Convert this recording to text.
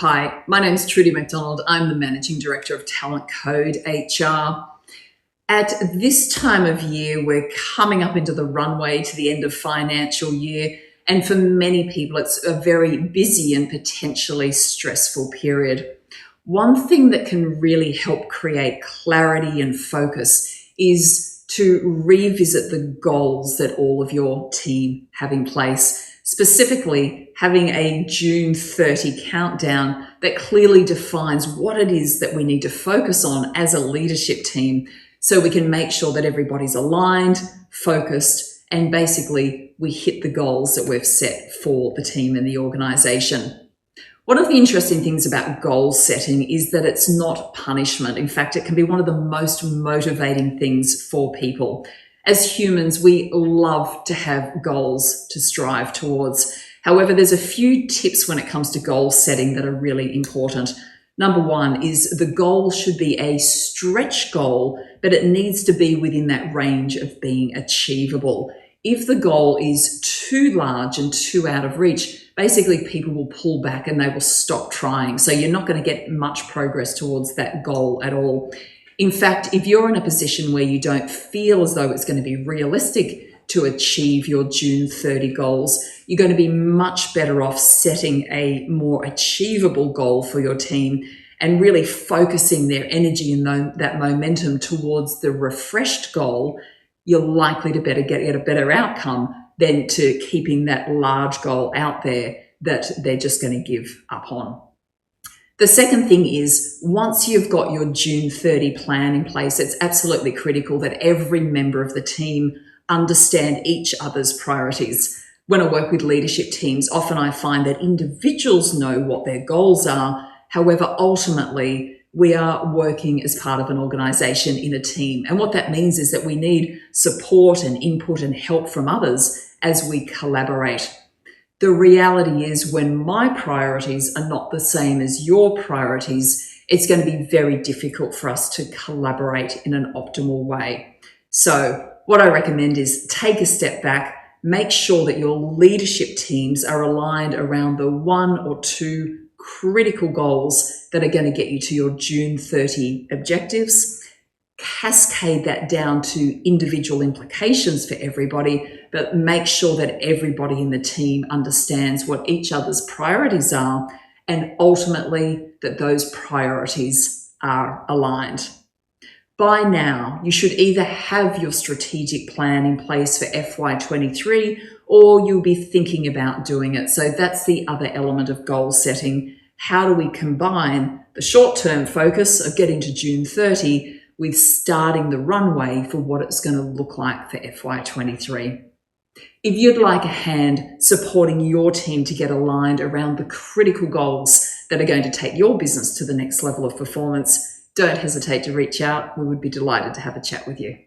Hi, my name's Trudy McDonald. I'm the Managing Director of Talent Code HR. At this time of year, we're coming up into the runway to the end of financial year, and for many people, it's a very busy and potentially stressful period. One thing that can really help create clarity and focus is to revisit the goals that all of your team have in place. Specifically, having a June 30 countdown that clearly defines what it is that we need to focus on as a leadership team so we can make sure that everybody's aligned, focused, and basically we hit the goals that we've set for the team and the organisation. One of the interesting things about goal setting is that it's not punishment. In fact, it can be one of the most motivating things for people. As humans, we love to have goals to strive towards. However, there's a few tips when it comes to goal setting that are really important. Number one is the goal should be a stretch goal, but it needs to be within that range of being achievable. If the goal is too large and too out of reach, basically people will pull back and they will stop trying. So you're not going to get much progress towards that goal at all. In fact, if you're in a position where you don't feel as though it's going to be realistic to achieve your June 30 goals, you're going to be much better off setting a more achievable goal for your team and really focusing their energy and that momentum towards the refreshed goal. You're likely to get a better outcome than to keeping that large goal out there that they're just going to give up on. The second thing is, once you've got your June 30 plan in place, it's absolutely critical that every member of the team understand each other's priorities. When I work with leadership teams, often I find that individuals know what their goals are. However, ultimately, we are working as part of an organisation in a team. And what that means is that we need support and input and help from others as we collaborate. The reality is when my priorities are not the same as your priorities, it's going to be very difficult for us to collaborate in an optimal way. So what I recommend is take a step back, make sure that your leadership teams are aligned around the one or two critical goals that are going to get you to your June 30 objectives. Cascade that down to individual implications for everybody, but make sure that everybody in the team understands what each other's priorities are and ultimately that those priorities are aligned. By now, you should either have your strategic plan in place for FY23 or you'll be thinking about doing it. So that's the other element of goal setting. How do we combine the short-term focus of getting to June 30 with starting the runway for what it's going to look like for FY23. If you'd like a hand supporting your team to get aligned around the critical goals that are going to take your business to the next level of performance, don't hesitate to reach out. We would be delighted to have a chat with you.